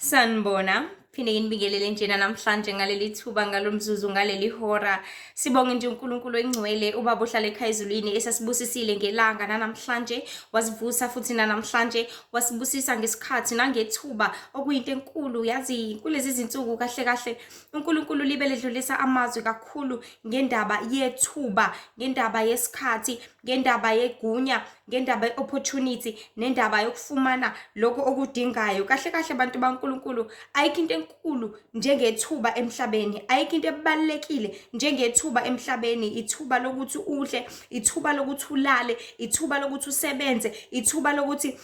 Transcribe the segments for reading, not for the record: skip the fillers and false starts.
Sanibona, phinde nginibingelele njena namhlanje ngaleli thuba ngalomzuzu ngaleli hora. Sibonge nje uNkulunkulu engcwele ubaba ohlala ekhaya ezulwini esasibusisile ngelanga namhlanje, wasivusa futhi namhlanje wasibusisa ngesikhathi nangethuba okuyinto enkulu. Yazi kulezi zinsuku kahle kahle uNkulunkulu libe ledlulisa amazwi kakhulu ngendaba yethuba, ngendaba yesikhathi, ngendaba yegunya, ngendaba ye-opportunity, nendaba yokufumana lokho okudingayo. Kahle kahle bantu baNkulunkulu, ayikho into enkulu njengethuba emhlabeni, ayikho into ebalulekile njengethuba emhlabeni. Ithuba lokuthi udle, ithuba lokuthi ulale, ithuba lokuthi usebenze, ithuba lokuthi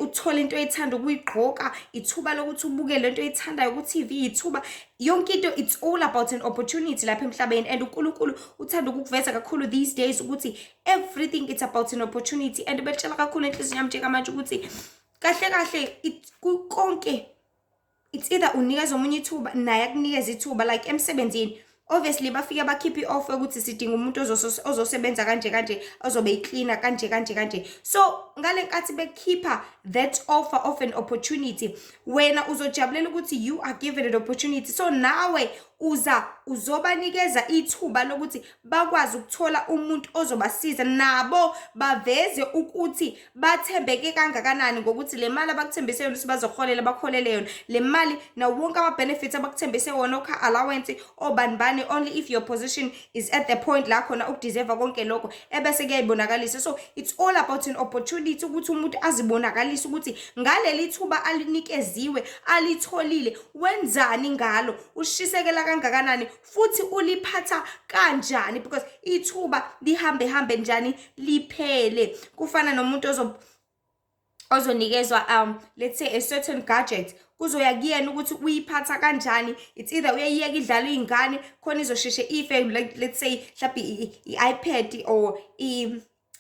uthole into oyithanda ukuyigqoka, ithuba lokuthi ubukele into oyithandayo ku-TV, ithuba yonke into. It's all about an opportunity lapha emhlabeni, and uNkulunkulu uthanda ukukuveza kakhulu these days ukuthi everything it's about an opportunity. And betshela kakhulu enhliziyweni yami njengamanje ukuthi kahle kahle konke it's either unikeza omunye ithuba naye akunikeza ithuba. Like emsebenzini obviously bafika bakhiphe i-offer ukuthi sidinga umuntu ozosebenza kanje kanje, ozobe icleaner kanje kanje kanje. So ngale nkathi bekhipha that offer of an opportunity, wena uzojabulela ukuthi you are given an opportunity. So nawe uzobanikeza ithuba lokuthi bakwazi ukuthola umuntu ozobasiza, nabo baveze ukuthi bathembeke kangakanani ngokuthi le mali abakuthembise yona ukuthi bazoholela bakholele yona le mali, na wonke ama-benefits abakuthembise wona, okha allowance, obanibani, only if your position is at the point la khona ukudeserve konke lokho ebese kuyayibonakalisa. So it's all about an opportunity ukuthi umuntu azibonakalise ukuthi ngaleli thuba alinikeziwe, alitholile, wenzani ngalo, ushisekela kangakanani futhi uliphatha kanjani, because ithuba lihambe njani liphele. Kufana nomuntu ozonikezwa let's say a certain gadget, kuzoya kuyena ukuthi uyiphatha kanjani. It's either uyayiyeka idlala izingane khona izosheshe ife, like let's say mhlawumbe i-iPad or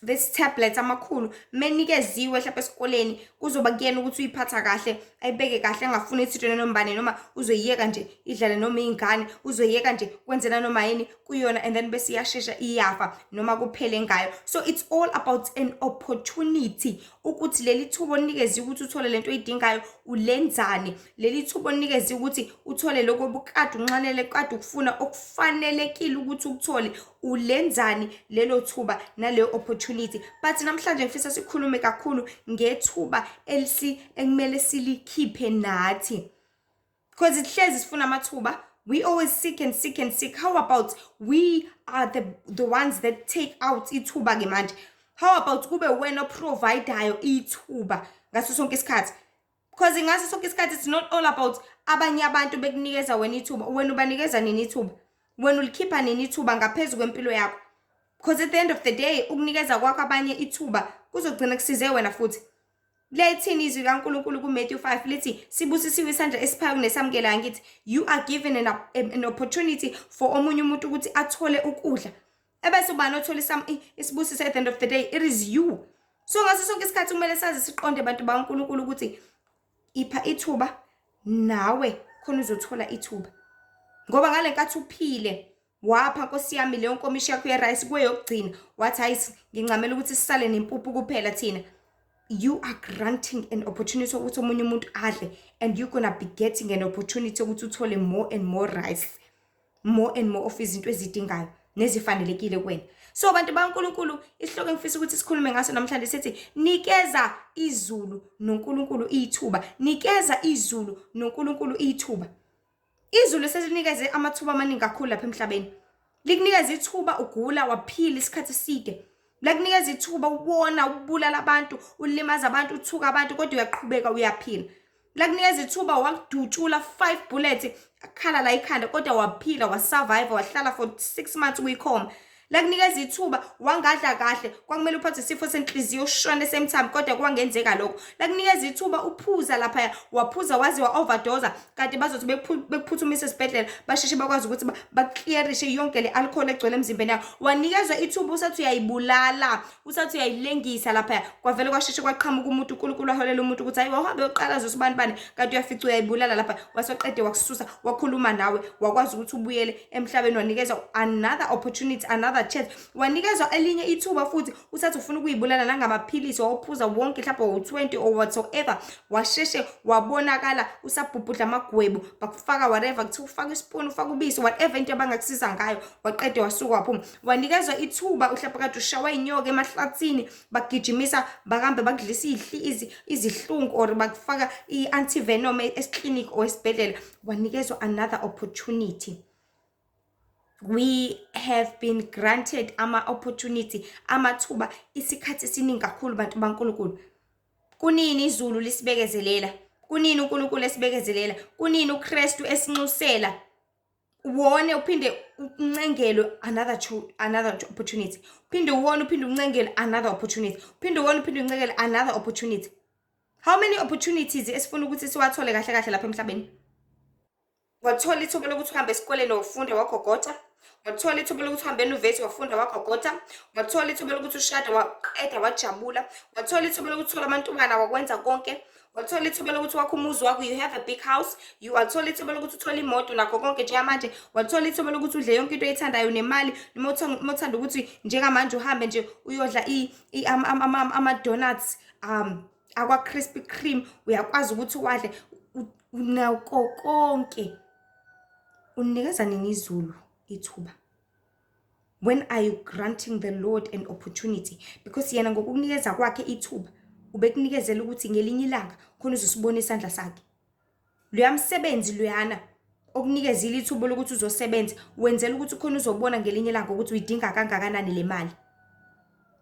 this tablet amakhulu menikeziwe mhlawumbe esikoleni, kuzoba kuyena ukuthi uyiphatha kahle, ayibeke kahle, angafuni ithintwe nombane, noma uzoyiyeka nje idlale noma izingane, uzoyiyeka nje kwenzela noma yini kuyona, and then bese iyashesha iyafa noma kuphele ngayo. So it's all about an opportunity ukuthi leli thuba onikeziwe ukuthi uthole lento oyidingayo ulenzani, leli thuba onikeziwe ukuthi uthole lokho obukade unxanele kade ukufuna okufanelekile ukuthi ukuthole ulenzani lelo thuba naleyo opportunity. But namhlanje ngifisa sikhulume kakhulu ngethuba ekumele silikhiphe nathi, because ihlezi sifuna amathuba. We always seek and seek and seek. How about we are the ones that take out ithuba ke manje? How about kube wena providayo ithuba ngaso sonke isikhathi? Because ngaso sonke isikhathi it's not all about abanye abantu bekunikeza wena ithuba. Wena ubanikeza nini ithuba? Wena ulikhipha nini ithuba ngaphezulu kwempilo yakho? Because at the end of the day ukunikeza kwakho abanye ithuba kuzogcina kusize wena futhi. Lethini izwi kaNkulunkulu kuMatthew 5 lithi sibusisiwe isandla esiphayo kunesamukelayo, ngithi you are given an opportunity for omunye umuntu ukuthi athole ukudla. Ebese ubani othola isibusiso at the end of the day? It is you. So ngaso sonke isikhathi kumele sazi siqonde abantu baNkulunkulu ukuthi ipha ithuba nawe khona uzothola ithuba, ngoba ngale nkathi uphile wapha Nkosi yami leyo nkomishi yakho ye-rice kweyokugcina wathi hayi ngincamela ukuthi sisale nempuphu kuphela thina. You are granting an opportunity ukuthi omunye umuntu adle, and you're gonna be getting an opportunity ukuthi uthole more and more rice, more and more of izinto ezidingayo nezifanelekile kuwena. So bantu baNkulunkulu, isihloko engifisa ukuthi sikhulume ngaso namhlanje sithi nikeza izulu noNkulunkulu ithuba. Nikeza izulu noNkulunkulu ithuba. Izulu sesinikeze amathuba amaningi kakhulu lapha emhlabeni. Likunikeza ithuba ugula waphila isikhathi eside. Lakunikeza ithuba ubona ubulala abantu, ulimaza abantu, uthuka abantu, kodwa uyaqhubeka uyaphila. Lakunikeza ithuba wakudutshula 5 bullets akhala la ikhanda, kodwa waphila, wasurvive, wahlala for 6 months kuyikhoma. Lakunikeza ithuba wangadla kahle, kwakumele uphathe isifo senhliziyo ushone same time, kodwa kwangenzeka lokho. Lakunikeza ithuba uphuza lapha, waphuza wazi wa-overdose, kanti bazothi bekuphuthumise esibhedlela basheshe bakwazi ukuthi baclearishe yonke le alcohol egcwele emzimbeni yakho. Wanikezwa ithuba usathi uyayibulala, usathi uyayilengisa lapha, kwavele kwasheshe kwaqhamuka umuntu uNkulunkulu aholela umuntu ukuthi hayi wahambe uyoqala zosibani, kanti uyafica uyayibulala lapha, wasoqede wakususa wakhuluma nawe wakwazi ukuthi ubuyele emhlabeni, wanikeza another opportunity, another another chance, wanikezwa elinye ithuba futhi usathi ufuna ukuyibulala nangamaphilisi wawuphuza wonke mhlawumbe u-20 or whatsoever, washeshe wabonakala usabhubhudla amagwebu, bakufaka whatever, kuthiwa ufaka isipuni, ufaka ubisi, whatever into abangakusiza ngayo, waqede wasuka waphuma. Wanikezwa ithuba mhlawumbe kade ushawa inyoka emahlathini, bagijimisa bakambe bakudlisa izihlungu or bakufaka i-antivenom esiclinic or esibhedlela, wanikezwa another opportunity. We have been granted ama-opportunity, amathuba isikhathi esiningi kakhulu bantu baNkulunkulu. Kunini izulu lisibekezelela, kunini uNkulunkulu esibekezelela, kunini uKristu esinxusela. Uwone uphinde uncengelwe another opportunity, uphinde uwone uphinde uncengelwe another opportunity, uphinde uwone uphinde uncengelwe another opportunity. How many opportunities esifuna ukuthi siwathole kahle kahle lapha emhlabeni? Wathola ithuba lokuthi uhambe esikoleni wafunda wagogota, wathola ithuba lokuthi uhambe enyuvesi wafunda wagogota, wathola ithuba lokuthi ushade waqeda wajabula, wathola ithuba lokuthi uthola amantombazana wakwenza konke, wathola ithuba lokuthi wakhe umuzi wakho, you have a big house, wathola ithuba lokuthi uthole imoto nakho konke njengamanje, wathola ithuba lokuthi udle yonke into oyithandayo nemali, noma uthanda ukuthi njengamanje uhambe nje uyodla ama-donuts akwa Krispy Kreme, uyakwazi ukuthi uwadle unako konke. Unikeza nini izulu ithuba? When are you granting the Lord an opportunity? Because yena ngokukunikeza kwakhe ithuba ubekunikezela ukuthi ngelinye ilanga khona uzosibona isandla sakhe. Luyamsebenzi luyana okunikezile ithuba lokuthi uzosebenza, wenzela ukuthi khona uzobona ngelinye ilanga ukuthi uyidinga kangakanani le mali.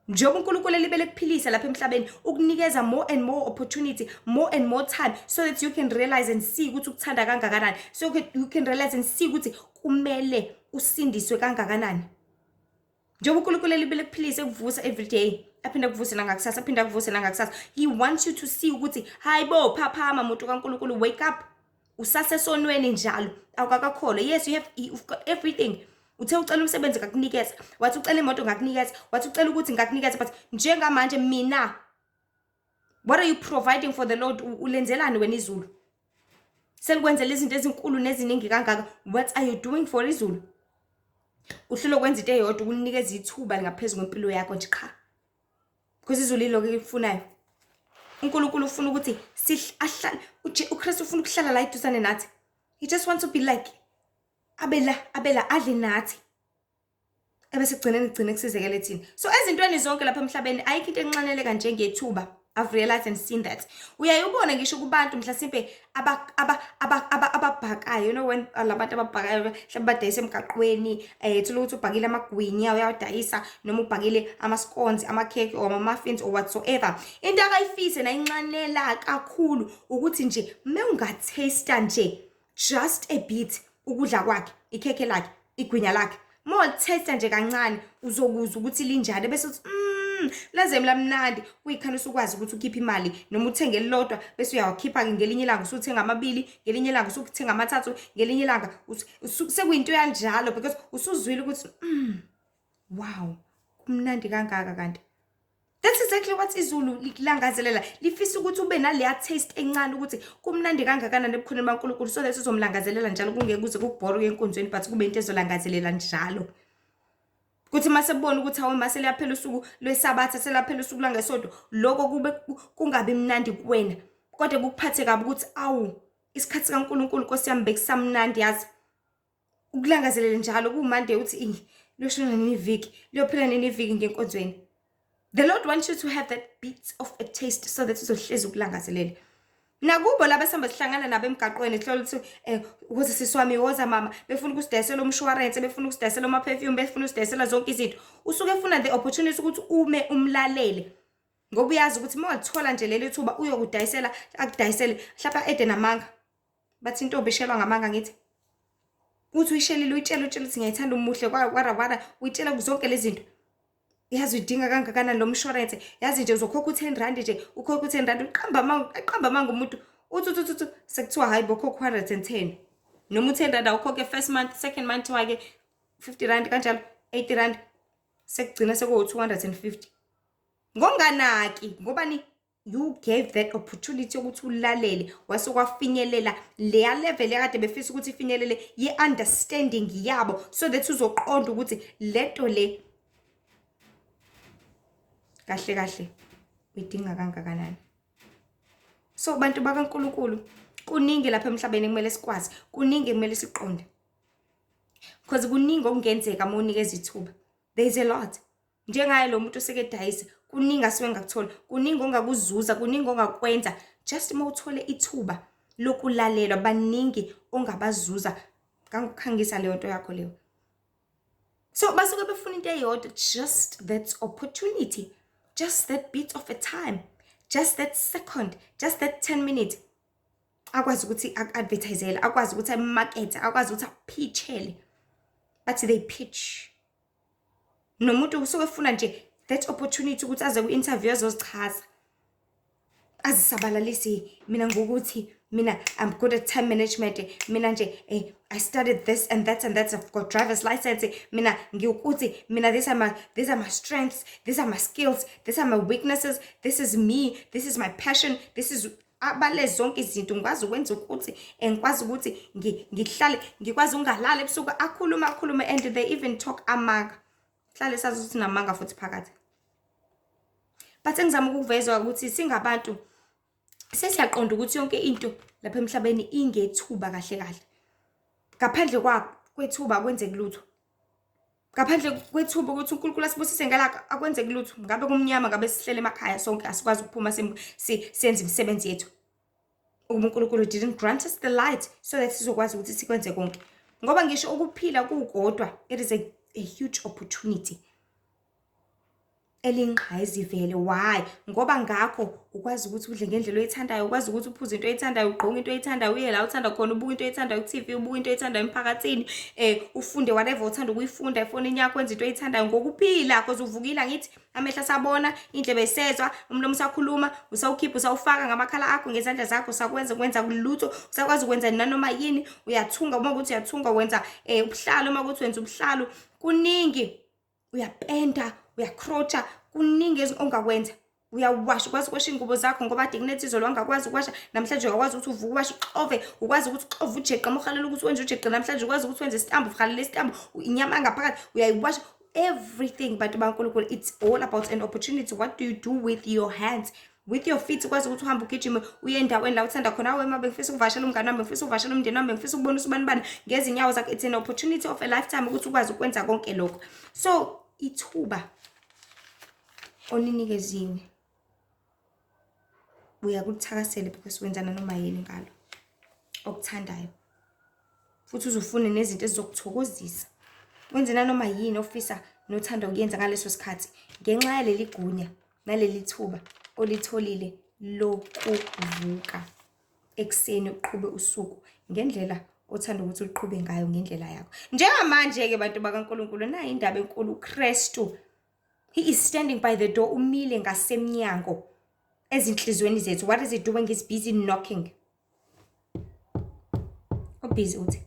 Njengoba uNkulunkulu elibele kuphilisa lapha emhlabeni, ukunikeza more and more opportunity, more and more time, so that you can realize and see ukuthi ukuthanda kangakanani, so you can realize and see ukuthi kumele usindiswe kangakanani. Njengoba uNkulunkulu elibele kuphilisa ekuvusa every day, aphinde kuvuse nangakusasa, aphinde kuvuse nangakusasa, he wants you to see ukuthi hayibo phaphama muntu kaNkulunkulu, wake up. Usasesonweni njalo awukakakholwa. Yes, you've got everything. Uthe ucela umsebenzi ngakunikeza, wathi ucela imoto ngakunikeza, wathi ucela ukuthi ngakunikeza, but njengamanje mina, what are you providing for the Lord? Ulenzelani wena izulu? Selikwenzela izinto ezinkulu neziningi kangaka, what are you doing for izulu? Uhlelo kwenza into eyodwa, ukunikeza ithuba ngaphezulu kwempilo yakho nje cha. Because izulu iloko elifunayo. uNkulunkulu ufuna ukuthi ahlale, uKristu ufuna ukuhlala la iduzane nathi. He just wants to be like abela adle nathi. Ebese gcine kusizekele thina. So ezintweni zonke lapha emhlabeni ayikho into enxaneleka njengethuba. I've realized and seen that. Uyayubona ngisho kubantu mhlasimpe ababhakayo, you know, when labantu ababhakayo mhlawumbe badayisa emgaqweni, thola ukuthi ubhakile amagwinya uyawudayisa, noma ubhakile ama-scones, ama-cake or ama-muffins or whatsoever. Into akayifise nayinxanela kakhulu ukuthi nje ungathesta nje just a bit ukudla kwakhe, ikhekhe lakhe, igwinya lakhe. More taste nje kancane uzokuzwa ukuthi linjani bese uthi laze mlamnandi, uyikhana usukwazi ukuthi ukhiphe imali, noma uthenge elilodwa bese uyawakhipha ngelinye ilanga usuthenga amabili, ngelinye ilanga usuthenga amathathu, ngelinye ilanga sekuyinto yanjalo because usuzwile ukuthi wow, kumnandi kangaka kanti. That's exactly what izulu lilangazelela. Lifisa ukuthi ube naleya taste encane ukuthi kumnandi kangakanani ebukhoneni baNkulunkulu, so that uzomlangazelela njalo kungeke kuze kubhore enkonzweni, but kube into ezolangazelela njalo. Kuthi mase bona ukuthi hawe mase liyaphela usuku lwesabatha, selaphela usuku langesonto, lokho kube kungabi mnandi kuwena, kodwa kukuphathe kabi ukuthi awu isikhathi kaNkulunkulu Nkosi yami bekusamnandi yazi. Ukulangazelela njalo kuMonday uthi loshona nini iviki, liyophela nini iviki ngenkonzweni. The Lord wants you to have that bit of a taste so that uzohlezi ukulangazelela. Nakubo laba sihamba sihlangana nabo emgaqweni sihlola ukuthi ukuze siswami woza mama befuna ukusidayisela umshwarense, befuna ukusidayisela ama perfume, befuna ukusidayisela zonke izinto. Usuke ufuna the opportunity ukuthi ume umlalele. Ngoba uyazi ukuthi mawathola nje leli thuba uyokudayisela akudayisele mhlawumbe ede namanga. Bathi intombi ishelwa ngamanga ngithi. Uthi uyishelile uyitshela ukuthi ngiyayithanda umuhle kwara uyitshela zonke lezi zinto. Yazi udinga kangakanani lo mshwarense, yazi nje uzokhokha u10 rand nje, ukhokha u10 rand uqamba manga umuntu uthi sekuthiwa hayi bokhokha 110, noma u10 rand awukhokhe first month, second month wake 50 rand kanjalo 80 rand sekugcina sekuwo 250. Ngonganaki ngobani you gave that opportunity ukuthi ulalele, wasokwafinyelela leya level ekade befisa ukuthi ifinyelele ye understanding yabo, so that uzoqonda ukuthi lento le kahle kahle uyidinga kangakanani. So bantu bakaNkulunkulu kuningi lapha emhlabeni kumele sikwazi, kuningi kumele siqonde. Because kuningi okungenzeka uma unikeza ithuba. There is a lot. Njengaye lo muntu osekedayisa, kuningi asuke ngakuthola, kuningi ongakuzuza, kuningi ongakwenza. Just uma uthole ithuba lokulalela, baningi ongabazuza. Kangikhangisa leyo nto yakho leyo. So basuke befuna into eyodwa, just that opportunity, just that bit of a time, just that second, just that 10 minutes. Akwazi ukuthi advertisele, akwazi ukuthi market, akwazi ukuthi pitchele. But they pitch. Nomuntu usuke efuna nje that opportunity ukuthi aze ku-interview azozichaza. Azisabalalise mina ngokuthi mina I'm good at time management. Mina nje I studied this and that and that. I've got driver's license. Mina ngiyukuthi mina these are my strengths, these are my skills, these are my weaknesses, this is me, this is my passion, this is abale zonke izinto ngikwazi ukwenza ukuthi ngikwazi ukuthi ngihlale ngikwazi ungalala ebusuku akhuluma and they even talk amanga. Hlale sazi ukuthi namanga futhi phakathi. But engizama ukuvezwa ukuthi singabantu sesiyaqonda ukuthi yonke into lapha emhlabeni ingethuba kahle kahle. Ngaphandle kwethuba kwenzeke lutho. Ngaphandle kwethuba ukuthi uNkulunkulu asibusise ngala akwenzeke lutho. Ngabe kumnyama ngabe sihlele emakhaya sonke asikwazi ukuphuma senze imisebenzi yethu. uNkulunkulu didn't grant us the light so that sizokwazi ukuthi sikwenze konke. Ngoba ngisho ukuphila kukodwa, it is a huge opportunity. Elingqayizi vele. Why? Ngoba ngakho ukwazi ukuthi udle ngendlela oyithandayo, ukwazi ukuthi uphuze into oyithandayo, ugqoke into oyithandayo, uye la uthanda khona, ubuka into oyithandayo ku TV, ubuka into oyithandayo emphakathini, ufunde whatever uthanda ukuyifunda efonini yakho, wenza into oyithandayo ngokuphila. Because uvukile ngithi amehla sabona, indlebe isezwa, umlomo usakhuluma, usawukhipha usawufaka ngamakhala akho ngezandla zakho, usakwenza kulutho, usakwazi ukwenza nanoma yini, uyathunga uma ukuthi uyathunga, wenza ubuhlalo uma ukuthi wenza ubuhlalo, kuningi, uyapenda, uyakrocha, kuningi ongakwenza. Uyawasha, ukwazi ukwasha ingubo zakho ngoba dignity izolo wangakwazi ukwasha, namhlanje uyakwazi ukuthi uvuke uwashe uxove, ukwazi ukuthi uxove ujeqe mokhalela ukuthi wenze ujeqe, namhlanje ukwazi ukuthi wenze isitambu, ukhalela isitambu, inyama ngaphakathi uyayiwasha, everything. Bantu baNkulunkulu, it's all about an opportunity. What do you do with your hands? With your feet ukwazi ukuthi uhambe ugijime uye endaweni la uthanda khona. Awe mabe ngifisa ukuvashela umngane wami, ngifisa ukuvashela umndeni wami, ngifisa ukubona usibani ngezinyawo zakhe. It's an opportunity of a lifetime ukuthi ukwazi ukwenza konke lokho. So ithuba oninikeziwe uyakuthakasela because wenza nanoma yini ngalo okuthandayo, futhi uzufune nezinto ezizokuthokozisa. Wenze nanoma yini ofisa nothanda ukuyenza ngaleso sikhathi ngenxa yaleli gunya naleli thuba olitholile lokuvuka ekseni uqhube usuku ngendlela othanda ukuthi uqhube ngayo, ngendlela yakho. Njengamanje ke bantu bakaNkulunkulu, nayi indaba enkulu. uKristu, he is standing by the door, umile ngasemnyango ezinhlizweni zethu. What is he doing? He's busy knocking. Busy uthi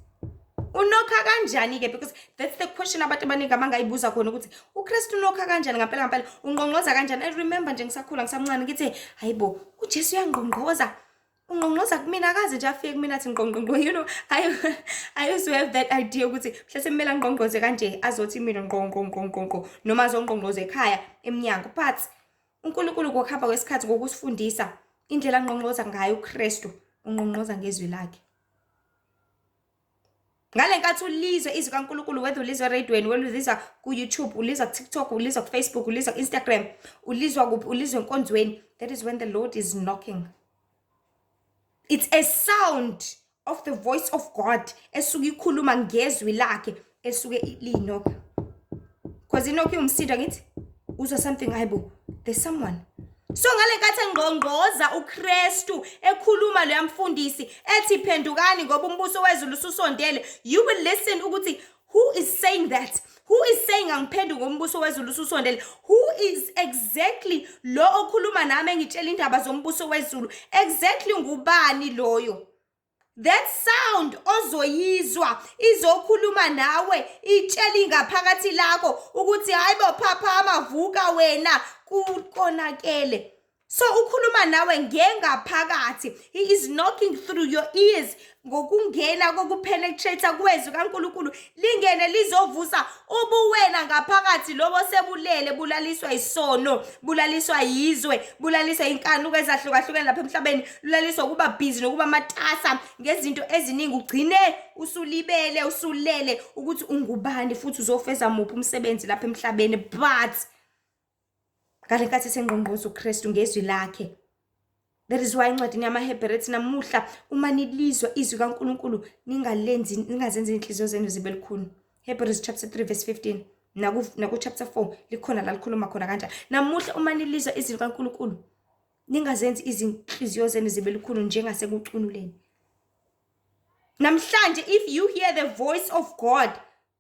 unokha kanjani ke? Because that's the question abantu abaningi abangayibuza khona ukuthi uKristu unokha kanjani ngempela ngempela, ungqongqoza kanjani? I remember nje ngisakhula ngisamncane ngithi hayibo uJesu uyangqongqoza, ungqongqoza kumina akaze nje afike kumina athi ngqongqonqo. You know, I used to have that idea ukuthi mhlawumbe kumele ngqongqoze kanje azothi mina ngqongqonqo noma azongqongqoza ekhaya eminyango. But uNkulunkulu ngokuhamba kwesikhathi ngokusifundisa indlela angqongqoza ngayo uKristu, ungqongqoza ngezwi lakhe. Ngale nkathi ulizwe izwi kaNkulunkulu, whether ulizwa radioweni, whether ulizwa ku YouTube, ulizwa ku TikTok, ulizwa ku Facebook, ulizwa ku Instagram, ulizwa kuphi, ulizwa enkonzweni, that is when the Lord is knocking. It's a sound of the voice of God esuke ikhuluma ngezwi lakhe esuke linokha. Because inokho umsindo ngithi uzwa something, hayibo there's someone. So ngale nkathi ngqongqoza uKristu ekhuluma lo yamfundisi ethi phendukani ngoba umbuso wezulu ususondele, you will listen ukuthi who is saying that, who is saying angiphenduke umbuso wezulu ususondele, who is exactly lo okhuluma nami engitshela indaba zombuso wezulu, exactly ngubani loyo. That sound ozoyizwa izokhuluma nawe, itshela ingaphakathi lakho ukuthi hayibo phaphama vuka wena kukonakele. So ukhuluma nawe ngengaphakathi. He is knocking through your ears. Ngokungena kokupenetrate kwezwi kaNkulunkulu lingene lizovusa ubuwena ngaphakathi lobo sebulele bulaliswa isono, bulaliswa yizwe, bulaliswa inkanuko ezahlukahlukene lapha emhlabeni, bulaliswa kuba busy nokuba matasa ngezinto eziningi, ugcine usulibele usulele ukuthi ungubani futhi uzofeza muphi umsebenzi lapha emhlabeni. But ngalenkathi sengqongqoza uKristu ngezwi lakhe. That is why incwadi yamaHebheru ethi namuhla uma nilizwa izwi kaNkulunkulu ningazenzi inhliziyo zenu zibe lukhuni. Hebrews chapter 3 verse 15 naku chapter 4 likhona la likhuluma khona kanjani. Namuhla uma nilizwa izwi kaNkulunkulu ningazenzi izinhliziyo zenu zibe lukhuni njengasekucunuleni. Namhlanje if you hear the voice of God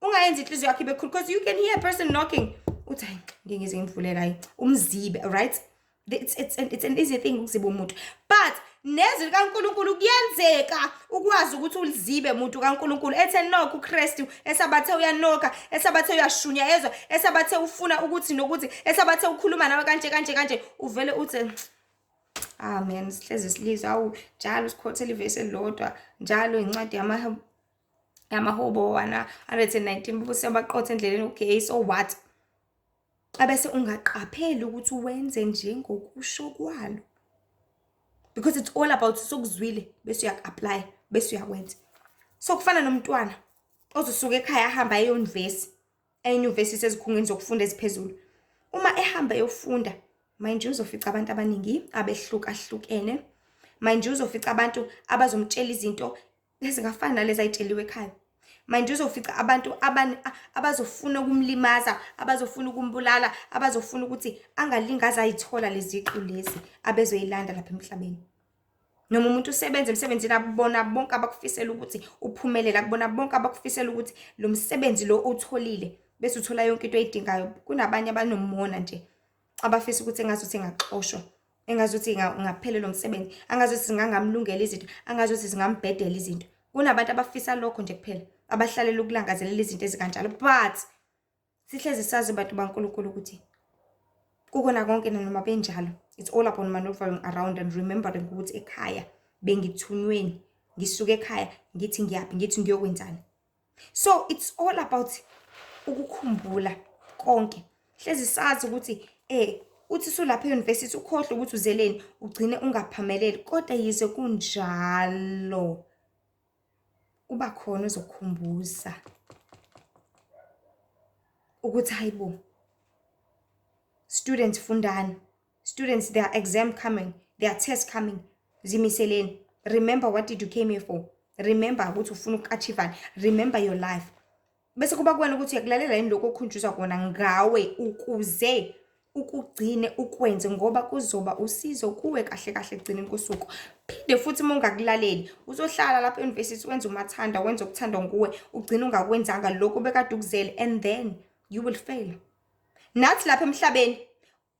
ungayenzi inhliziyo yakho ibe khulu, because you can hear a person knocking uthi hayi ngeke ngize ngivulele hayi umzibe, right? It's an easy thing ukuziba umuntu, but nezwi kaNkulunkulu kuyenzeka ukwazi ukuthi ulizibe umuntu kaNkulunkulu ethe knock uKristu, esabathe uyanoka, esabathe uyashunyayezwa, esabathe ufuna ukuthi nokuthi, esabathe ukhuluma nawe kanje uvele uthi amen, sihlezi silizwa awu njalo sikhothela ivesi elilodwa, njalo incwadi yamaHobo 119 buse baqotha endleleni. Okay, so what? Abese ungaqapheli ukuthi uwenze njengokusho kwalo, because it's all about sokuzwile bese uyak-apply bese uyakwenza. So kufana nomntwana ozosuka ekhaya ahamba enyuvesi sezikhungweni zokufunda eziphezulu. Uma ehamba eyofunda, manje uzofica abantu abaningi abehlukahlukene, manje uzofica abantu abazomtshela izinto ezingafani nalezi ayitsheliwe ekhaya. Manje uzofica abantu abazofuna ukumlimaza, abazofuna ukumbulala, abazofuna ukuthi angalingaza ayithola lezi ziqu lezi abezoyilanda lapha emhlabeni. Noma umuntu usebenza emsebenzini abona bonke abakufisela ukuthi uphumelele, akubona bonke abakufisela ukuthi lo msebenzi lo utholile bese uthola yonke into oyidingayo. Kunabanye abanomona nje abafisa ukuthi engazuthi ngaxoshwa, engazuthi ngaphele lo msebenzi, angazuthi singangamlungela izinto, angazuthi singambhedela izinto. Kunabantu abafisa lokho nje kuphela, abahlalela ukulangazelela izinto ezikanjalo. But sihlezi sazi abantu baNkulunkulu ukuthi kukona konke noma benjalo, it's all about maneuvering around and remembering ukuthi ekhaya bengithunyweni, ngisuke ekhaya ngithi ngiyaphi, ngithi ngiyokwenzani. So it's all about ukukhumbula konke. Hlezi sazi ukuthi uthi sulapha euniversity ukhohle ukuthi uzeleni, ugcine ungaphameleli, kodwa yize kunjalo uba khona uzokhumbuza ukuthi hayibo students fundani, students their exam coming, their test coming, zimiseleni. Remember what did you came here for, remember ukuthi ufuna uku-achievani, remember your life. Bese kuba kuwena ukuthi uyakulalela yini lokho okhunjuzwa kona ngawe ukuze ukugcine ukwenze, ngoba kuzoba usizo kuwe kahle kahle egcineni kosuku. Phinde futhi uma ungakulaleli uzohlala lapha euniversity wenza umathanda, wenza okuthandwa nguwe, ugcine ungakwenzanga lokho bekade ukuzele, and then you will fail. Nathi lapha emhlabeni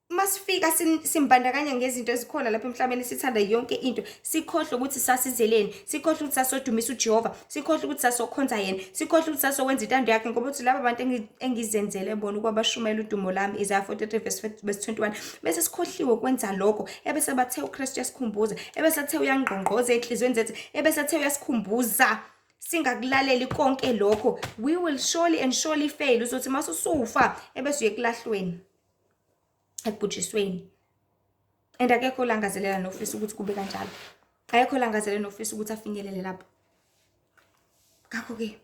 masifika simbandakanya ngezinto ezikhona lapha emhlabeni, sithanda yonke into, sikhohle ukuthi sasizeleni, sikhohle ukuthi sasodumisa uJehova, sikhohle ukuthi sasokhonza yena, sikhohle ukuthi sasowenza intando yakhe, ngoba uthi laba bantu engizenzele bona kwabashumela udumo lami, Isaiah 43 verse 21. Bese sikhohliwe ukwenza lokho, ebese bathe uKristu yasikhumbuza, ebese athe uyangqongqoza enhlizweni zethu, ebese athe uyasikhumbuza singakulaleli konke lokho, we will surely and surely fail. Uzothi masusufa ebese uyekulahlweni, ekubhujisweni. And akekho langazelela nofisa ukuthi kube kanjalo, akekho langazelela nofisa ukuthi afinyelele lapho. Ngakho ke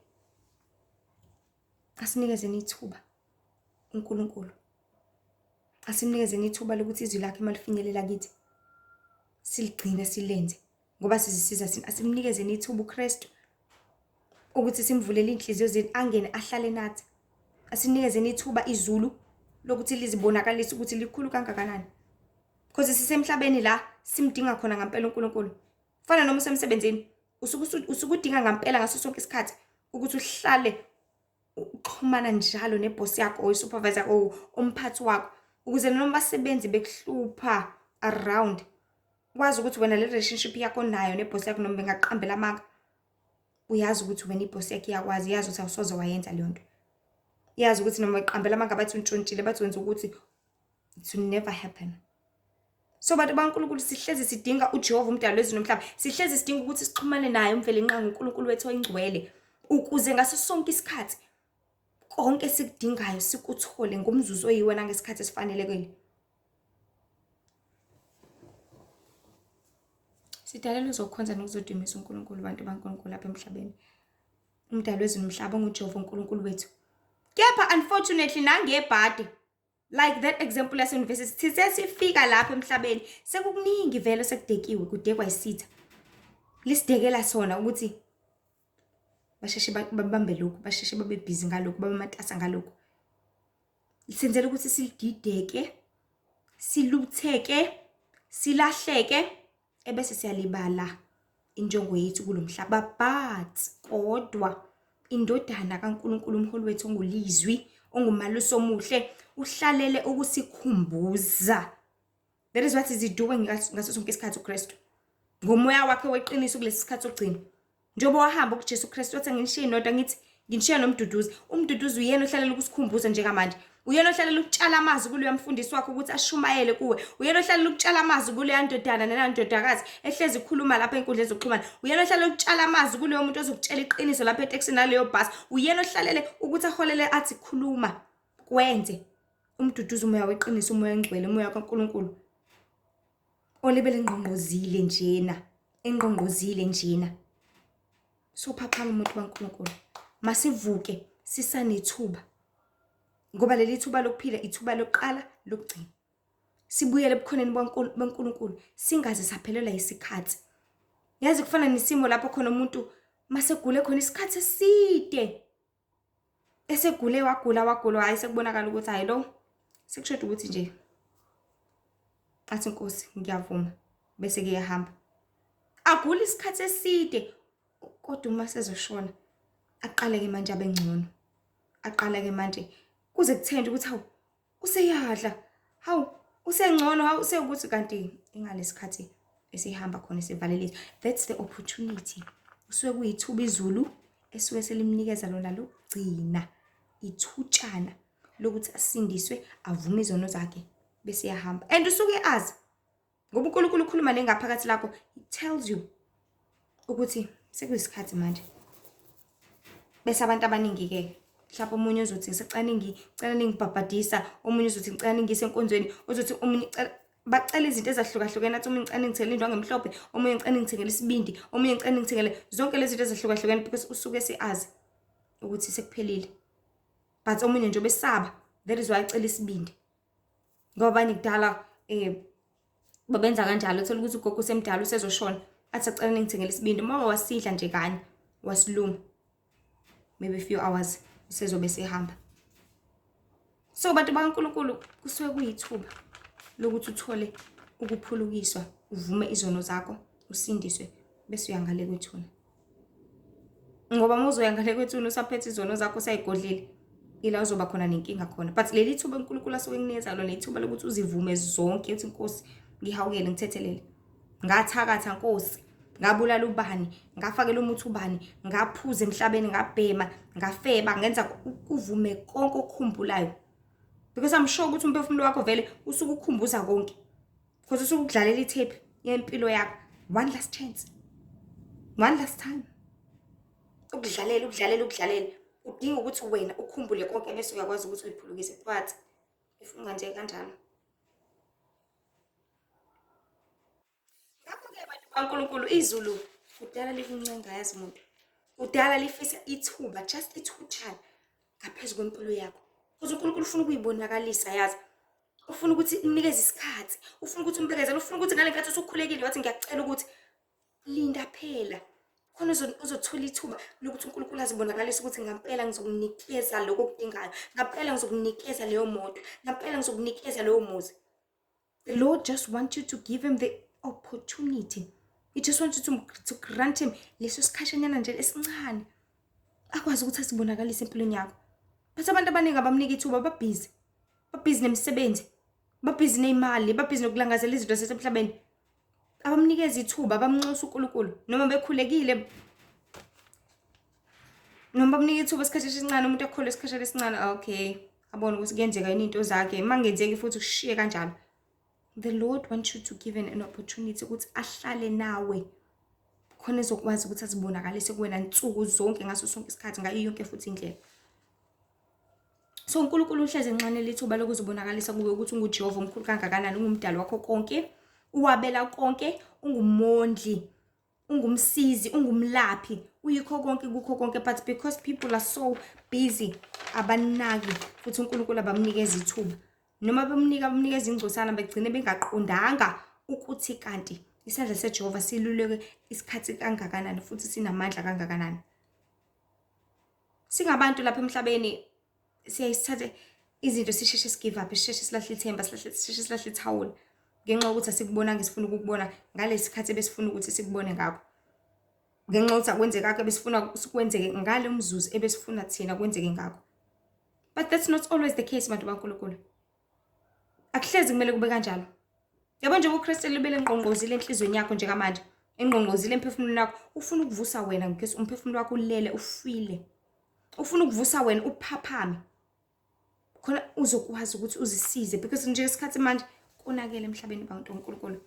asinikezeni ithuba uNkulunkulu, asinikezeni ithuba lokuthi izwi lakhe malifinyelela kithi siligcine silenze, ngoba sizisiza sini. Asimnikezeni ithuba uKristu ukuthi simvulele inhliziyo zethu angene ahlale nathi. Asinikezeni ithuba izulu lokuthi lizibonakalise ukuthi likhulu kangakanani, because sisemhlabeni la simdinga khona ngempela uNkulunkulu. Fana noma usemsebenzini usukudinga ngempela ngaso sonke isikhathi ukuthi uhlale uxhumana njalo neboss yakho, osupervisor yakho, umphathi wakho, ukuze noma basebenzi bekuhlupha around wazi ukuthi wena le relationship yakho nayo neboss yakho noma bengaqambela amanga, uyazi ukuthi wena iboss yakho iyakwazi, yazi ukuthi awusoze wayenza leyo nto, yazi ukuthi noma iqambela amanga bathi untshontshile, bathi wenza ukuthi it will never happen. So bantu baNkulunkulu sihlezi sidinga uJehova umdali wezulu nomhlaba. Sihlezi sidinga ukuthi sixhumane naye umveli inqangi uNkulunkulu wethu oyingcwele ukuze ngaso sonke isikhathi konke sikudingayo sikuthole ngomzuzu oyiwona ngesikhathi esifanelekile. Sidalelwe uzokhonza nokuzodumisa uNkulunkulu bantu baNkulunkulu lapha emhlabeni. Umdali wezulu nomhlaba nguJehova uNkulunkulu wethu. Kepha unfortunately nangebhadi like that example yase-university sesifika lapha emhlabeni sekukuningi vele sekudekiwe kudekwa isitha. Lisidekela sona ukuthi basheshe babambe lokhu, basheshe babe busy ngalokhu, babe matasa ngalokhu. Lisenzela ukuthi silidideke, silutheke, silahleke ebese siyalibala injongo yethu kulomhlaba. But kodwa indodana kaNkulunkulu umholi wethu ongulizwi ongumalusi omuhle uhlalele ukusikhumbuza. That is what is he doing ngaso sonke isikhathi uKristu. Ngomoya wakhe weqiniso kulesi sikhathi sokugcina. Njengoba wahamba kuJesu Kristu wathi nginishiye indoda ngithi nginishiya nomduduzi. Umduduzi uyena ohlalela ukusikhumbuza njengamanje. Uyena ohlalela ukutshala amazwi kuleyo mfundisi wakhe ukuthi ashumayele kuwe. Uyena ohlalela ukutshala amazwi kuleyo ndodana nenandodakazi ehlezi ikhuluma lapha enkundleni zokuxhumana. Uyena ohlalela ukutshala amazwi kuleyo muntu ozokutshela iqiniso lapha eTexini naleyo bus. Uyena ohlalele ukuthi aholele athi khuluma kwenze. Umduduzi umoya weqiniso, umoya engcwele, umoya kaNkulunkulu. Olebele ngqongqozile njena, engqongqozile njena. So phaphama umuntu kaNkulunkulu. Masivuke sisanethuba. Ngoba leli thuba lokuphila ithuba lokuqala lokugcina. Sibuyele ebukhoneni baNkulunkulu singaze saphelelwa isikhathi. Yazi kufana nesimo lapho khona umuntu masegule khona isikhathi eside. Esegule wagula hayi sekubonakala ukuthi hayi lo sekushoda ukuthi nje athi Nkosi ngiyavuma bese kuyahamba. Agula isikhathi eside kodwa uma sezoshona aqaleke manje abengcono. Aqaleke manje kuze kuthende ukuthi hawu useyadla, hawu usengcono, hawu sekuthi kanti ingalesikhathi esihamba khona sivalelile. That's the opportunity. Usuke kuyithuba izulu esuke selimnikeza lona lokugcina ithutshana lokuthi asindiswe avume izono zakhe bese yahamba. And usuke azi ngoba uNkulunkulu ukhuluma nengaphakathi lakho, it tells you ukuthi sekuyisikhathi manje. Bese abantu abaningi ke mhlawumbe omunye uzothi ngicela ningibhabhadisa, omunye uzothi ngicela ningise enkonzweni, uzothi omunye bacela izinto ezahlukahlukene, athi omunye ngicela ngithengele indwangu emhlophe, omunye ngicela ngithengele isibindi, omunye ngicela ngithengele zonke lezi zinto ezahlukahlukene because usuke seazi ukuthi sekuphelile. But omunye nje besaba, that is why ecela isibindi. Ngoba abanye kudala babenza kanjalo, uthola ukuthi ugogo usemdala usezoshona athi acela ningithengele isibindi, uma wasidla nje kanye wasiluma maybe a few hours usezobe sehamba. So bantu baNkulunkulu kusuke kuyithuba lokuthi uthole ukuphulukiswa, uvume izono zakho, usindiswe bese uyangale kwethuna. Ngoba uzoya ngale kwethuna usaphethe izono zakho sayigodlile, ila uzoba khona nenkinga khona. But leli thuba uNkulunkulu asuke kunikeza lona ithuba lokuthi uzivume zonke uthi Nkosi ngihawukele ngithethelele. Ngathakatha Nkosi, ngabulala ubani, ngafakela umuthi ubani, ngaphuza emhlabeni, ngabhema, ngafeba, ngenza uvume konke okukhumbulayo. Because I'm sure ukuthi umphefumulo wakho vele usuke ukukhumbuza konke. Because usuke ukudlalela itape yempilo yakho. One last chance. One last time. Ukudlalela. Udinga ukuthi wena ukhumbule konke bese uyakwazi ukuthi uyiphulukise. But if unganje kanjalo. Ngakho-ke bantu baNkulunkulu izulu kudala likuncenga yazi umuntu. Kudala lifisa ithuba, just ithutshana ngaphezu kwempilo yakho. Because uNkulunkulu ufuna ukuyibonakalisa yazi. Ufuna ukuthi unikeze isikhathi, ufuna ukuthi umbekezele, ufuna ukuthi ngale nkathi usukhulekile wathi ngiyacela ukuthi linda phela. Khona uzothola ithuba lokuthi uNkulunkulu azibonakalise ukuthi ngempela ngizokunikeza lokho okudingayo. Ngempela ngizokunikeza leyo moto. Ngempela ngizokunikeza leyo muzi. The Lord just wants you to give him the opportunity. He just wants you to grant him leso sikhashanyana nje esincane. Akwazi ukuthi asibonakalise empilweni yakho. But abantu abaningi abamnika ithuba babhizi. Babhizi nemisebenzi. Babhizi neimali, babhizi nokulangazela izinto zasemhlabeni. Abamnikeza ithuba, abamnxusa uNkulunkulu noma bekhulekile. Noma bamnika ithuba isikhathi esincane umuntu ekholwe isikhathi esincane, okay. Abone ukuthi kuyenzeka yini into zakhe, mangenzeki futhi ushiye kanjalo. The Lord wants you to give an opportunity ukuthi ahlale nawe khona ezokwazi ukuthi azibonakalise kuwena nsuku zonke ngaso sonke isikhathi ngayo yonke futhi indlela. So uNkulunkulu uhleze enxanele ithuba lokuzibonakalisa kuwe ukuthi unguJehova omkhulu kangakanani, ungumdali wakho konke, uwabela konke, ungumondli, ungumsizi, ungumlaphi, uyikho konke kukho konke, but because people are so busy abanaki futhi uNkulunkulu abamnikeza ithuba. Noma bamnikeza ingcosana begcine bengaqondanga ukuthi kanti isandla seJehova siluleke isikhathi kangakanani futhi sinamandla kangakanani. Singabantu lapha emhlabeni siyayisithathe izinto sisheshe give up, sisheshe silahle ithemba, sisheshe silahle ithawula ngenxa yokuthi asikubonanga isifuna ukukubona ngalesi sikhathi ebesifuna ukuthi sikubone ngakho. Ngenxa yokuthi akwenzekanga ebesifuna sikwenzeke ngale umzuzu ebesifuna thina kwenzeke ngakho. But that's not always the case bantu baNkulunkulu. Akuhlezi kumele kube kanjalo. Yabo nje uKristu libele engqongqozile enhlizweni yakho njengamanje, engqongqozile emphefumulweni wakho, ufuna ukuvusa wena ngeke umphefumulo wakho ulele ufile. Ufuna ukuvusa wena uphaphame. Khona uzokwazi ukuthi uzisize because nje isikhathi manje konakele emhlabeni bantu baNkulunkulu.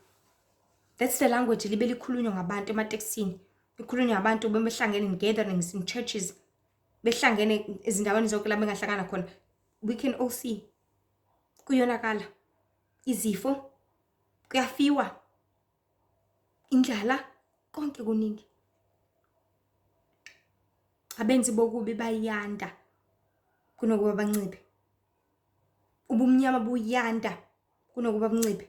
That's the language libele ikhulunywa ngabantu emateksini. Ikhulunywa ngabantu bebehlangene in gatherings in churches. Behlangene ezindaweni zonke la bengahlangana khona. We can all see kuyonakala izifo, kuyafiwa, indlala, konke kuningi. Abenzi bokubi bayanda kunokuba banciphe. Ubumnyama buyanda kunokuba bunciphe.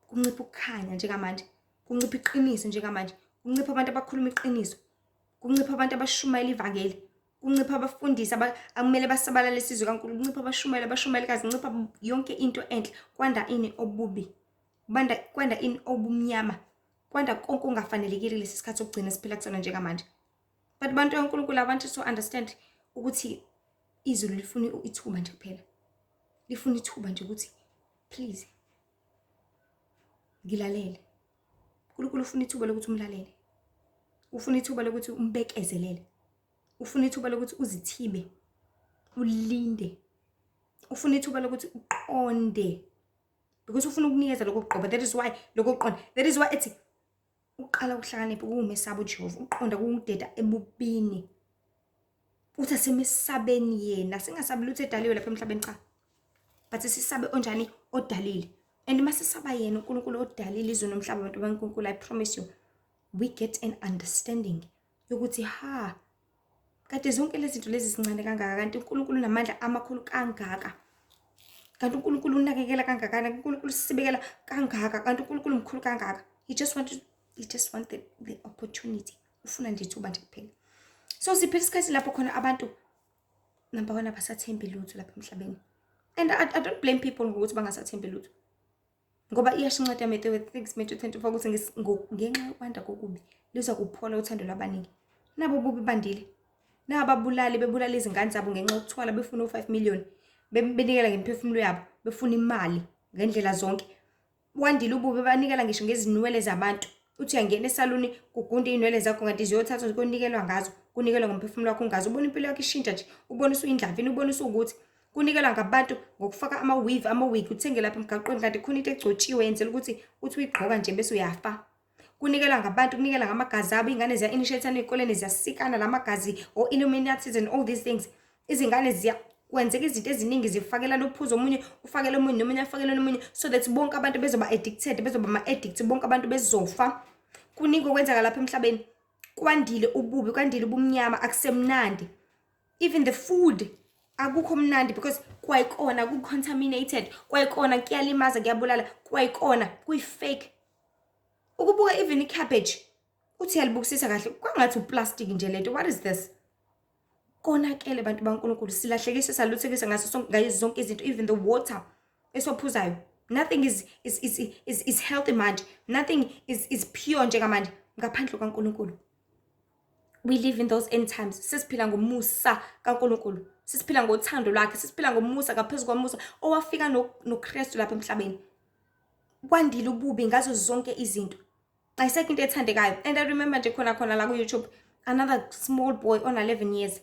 Kuncipha ukukhanya njengamanje, kuncipha iqiniso njengamanje, kuncipha abantu abakhuluma iqiniso, kuncipha abantu abashumayela ivangeli, kuncipha abafundisi akumele basabalale isizwe kaNkulunkulu, kuncipha abashumayelekazi, kuncipha yonke into enhle, kwanda ini obubi, kwanda ini obumnyama, kwanda konke ongafanelekile lesi sikhathi sokugcina siphila kusona njengamanje. But abantu baNkulunkulu abantu so understand ukuthi izulu lifuna ithuba nje kuphela. Lifuna ithuba nje ukuthi please ngilalele. uNkulunkulu ufuna ithuba lokuthi umlalele. Ufuna ithuba lokuthi umbekezelele. Ufuna ithuba lokuthi uzithibe, ulinde. Ufuna ithuba lokuthi uqonde. Because ufuna ukunikeza lokho kuqoba. That is why lokho kuqonda. That is why ethi uqala ukuhlakanipha kuwumesaba uJehova, uqonda kungideda ebubini. Uthi asemesabeni yena, singasabi lutho edaliwe lapha emhlabeni cha. But sisabe onjani odalile. And masisaba yena uNkulunkulu odalile izwe nomhlaba abantu baNkulunkulu, I promise you we get an understanding yokuthi kade zonke lezi zinto lezi sincane kangaka kanti uNkulunkulu unamandla amakhulu kangaka. Kanti uNkulunkulu unakekela kangaka, uNkulunkulu sibekela kangaka, kanti uNkulunkulu mkhulu kangaka. He just wanted the opportunity. Ufuna nje ithuba nje kuphela. So siphila isikhathi lapho khona abantu number 1 abasathembi lutho lapha emhlabeni. And I don't blame people ngokuthi bangasathembi lutho. Ngoba iyashinceda Matthew 6:24 ukuthi ngenxa yokwanda kokubi liza kuphola uthando lwabaningi. Nabo bubi bandile. Nababulali bebulala izingane zabo ngenxa yokuthwala befuna u5 million. Benikela ngemphefumulo yabo, befuna imali ngendlela zonke. Wandile ububi banikela ngisho ngezinwele zabantu. Uthi uyangena esaluni kugunde inwele zakho ngathi ziyothathwa ukonikelwa ngazo, kunikelwa ngomphefumulo wakho ngazo. Ubona impilo yakho ishintsha nje, ubona usuyindlavini, ubona usukuthi kunikelwa ngabantu ngokufaka ama-wig uthenge lapha emgaqweni kanti khona into egcotshiwe yenzela ukuthi uthi uyigqoka nje bese uyafa. Kunikelwa ngabantu, kunikela ngamagazi abo, ingane ziya-initiate ezikoleni ziyasikana lamagazi or Illuminatis and all these things. Izingane ziyakwenzeka izinto eziningi zifakelana uphuzo, omunye ufakele omunye nomunye afakele nomunye, so that bonke abantu bezoba addicted, bezoba ama-addict, bonke abantu bezofa. Kuningi okwenzeka lapha emhlabeni. Kwandile ububi, kwandile ubumnyama, akusemnandi. Even the food akukho mnandi because kwayikona ku-contaminated, kwayikona kuyalimaza, kuyabulala, kwayikona kuyi-fake. Ukubuka even i-cabbage uthi yalibukisisa kahle kwangathi uplastic nje lento. What is this? Konakele bantu baNkulunkulu, silahlekise saluthekisa ngayo zonke izinto, even the water esophuzayo. Nothing is healthy manje. Nothing is pure njengamanje ngaphandle kaNkulunkulu. We live in those end times. Sisiphila ngomusa kaNkulunkulu. Sisiphila ngothando lwakhe, sisiphila ngomusa ngaphezu komusa owafika noKristu lapha emhlabeni. Kwandile ububi ngazo zonke izinto. Ayisekho into ethandekayo. And I remember nje khona la ku YouTube another small boy on 11 years.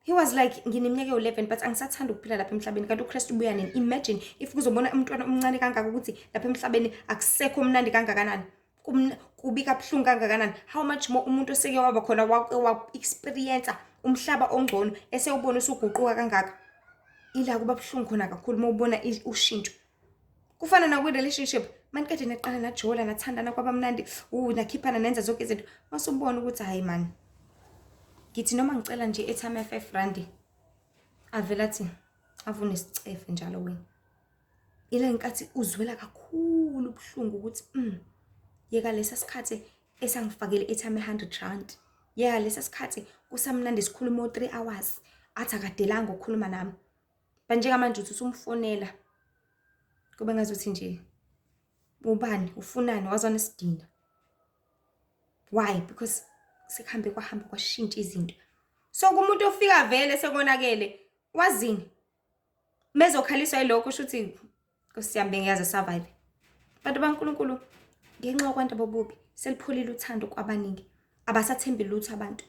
He was like, ngineminyaka ewu-11 but angisathanda ukuphila lapha emhlabeni kanti uKristu ubuya nini. Imagine if kuzobona umntwana omncane kangaka ukuthi lapha emhlabeni akusekho mnandi kangakanani. Kubi kabuhlungu kangakanani. How much more umuntu oseke waba khona wa-experience umhlaba ongcono esewubona usuguquka kangaka. Ila kuba buhlungu khona kakhulu mawubona ushintsho. Kufana na kwi-relationship. Manje kade naqala najola nathandana kwabamnandi. Nakhiphana nenza zonke izinto. Masubona ukuthi hayi man. Ngithi noma ngicela nje airtime ya R5 avela athi avune isicefe njalo wena. Ile nkathi uzwela kakhulu ubuhlungu ukuthi yeka lesa sikhathi esangifakele airtime ya R100. Yeka lesa sikhathi kusamnandi sikhuluma 3 hours athi akadelanga ukukhuluma nami. Manje manje uthi usumfonela kube ngazuthi nje ubani ufunani wazona isidina. Why? Because sekhambe kwahamba kwashintsha izinto. So kumuntu ofika vele sekonakele wazini mezokhaliswa yilokho shuthi kusiyambe ngiyaze survive. Bantu baNkulunkulu ngenxa kwanta bobubi selipholile uthando kwabaningi. Abasathembi lutho abantu.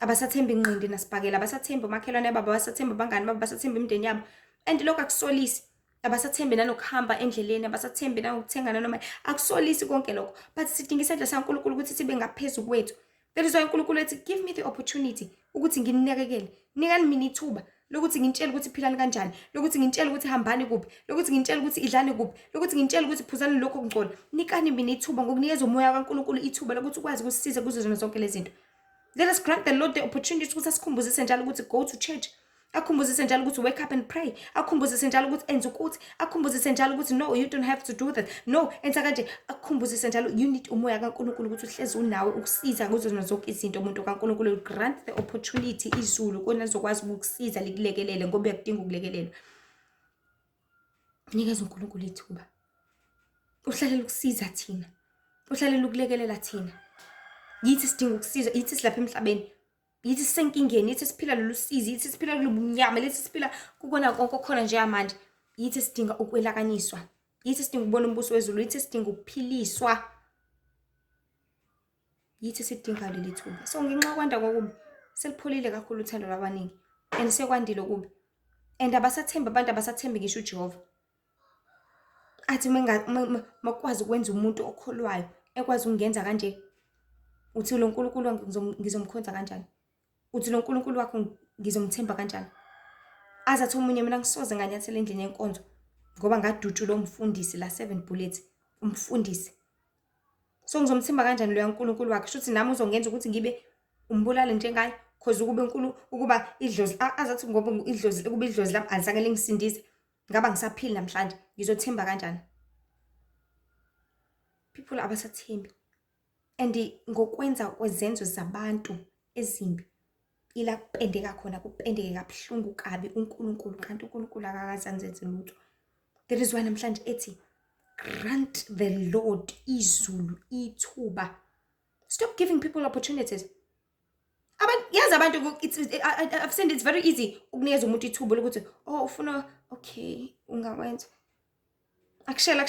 Abasathembi inqindi nasibhakela, abasathembi umakhelwane baba, abasathembi abangani baba, abasathembi imindeni yabo. And lokho akusolisi. Abasathembi nanokuhamba endleleni, abasathembi nanokuthenga noma akusolisi konke lokho. But sidinga isandla saNkulunkulu ukuthi sibe ngaphezulu kwethu. That is why uNkulunkulu ethi give me the opportunity ukuthi ngininakekele. Nikani mina ithuba lokuthi ngintshele ukuthi philani kanjani, lokuthi ngintshele ukuthi hambani kuphi, lokuthi ngintshele ukuthi idlani kuphi, lokuthi ngintshele ukuthi phuzani lokho okungcola. Nikani mina ithuba ngokunikeza umoya kaNkulunkulu ithuba lokuthi ukwazi ukusisiza kuzo zona zonke lezi zinto. Let us grant the Lord the opportunity ukuthi asikhumbuzise njalo ukuthi go to church. Akhumbuzise njalo ukuthi wake up and pray. Akhumbuzise njalo ukuthi enza ukuthi, akhumbuzise njalo ukuthi no, you don't have to do that. No, enza kanje. Akhumbuzise njalo you need umoya kaNkulunkulu ukuthi uhlezi unawe ukusiza kuzo zona zonke izinto. Umuntu kaNkulunkulu grant the opportunity izulu kona zokwazi ukukusiza likulekelele ngoba uyakudinga ukulekelelwa. Nikeza uNkulunkulu ithuba. Uhlalela ukusiza thina. Uhlalela ukulekelela thina. Yithi sidinga ukusiza, yithi silapha emhlabeni. Yithi sisenkingeni, yithi siphila lolu sizi, yithi siphila lobunyama, yithi siphila kukona konke okhona nje manje. Yithi sidinga ukwelakanyiswa. Yithi sidinga ukubona umbuso wezulu, yithi sidinga ukuphiliswa. Yithi sidinga leli thuba. So ngenxa kwanda kokubi selipholile kakhulu uthando lwabaningi and sekwandile okubi. And abasathemba abantu abasathembi ngisho uJehova. Athi makwazi ukwenza umuntu okholwayo ekwazi ukungenza kanje. Uthi lo uNkulunkulu ngizomkhonza kanjani? Uthi lo uNkulunkulu wakho ngizomthemba kanjani? Azathi umunye mina ngisoze nganyathela endlini yenkonzo ngoba ngadutshula umfundisi la 7 bullets umfundisi. So ngizomthemba kanjani lo uNkulunkulu wakhe? Shuthi nami uzongenza ukuthi ngibe umbulali njengaye cause ukube enkulu ukuba idlozi azathi ngoba idlozi kuba idlozi lami alizake lingisindise ngaba ngisaphili namhlanje ngizothemba kanjani? People abasathembi. And ngokwenza kwezenzo zabantu ezimbi ila kupendeka khona kupendeke kabuhlungu kabi uNkulunkulu kanti uNkulunkulu akakazanzenze lutho. There is why namhlanje ethi grant the Lord izulu ithuba. Stop giving people opportunities. Yazi abantu I've said it's very easy ukunikeza umuntu ithuba lokuthi ufuna okay ungawenza. Akushela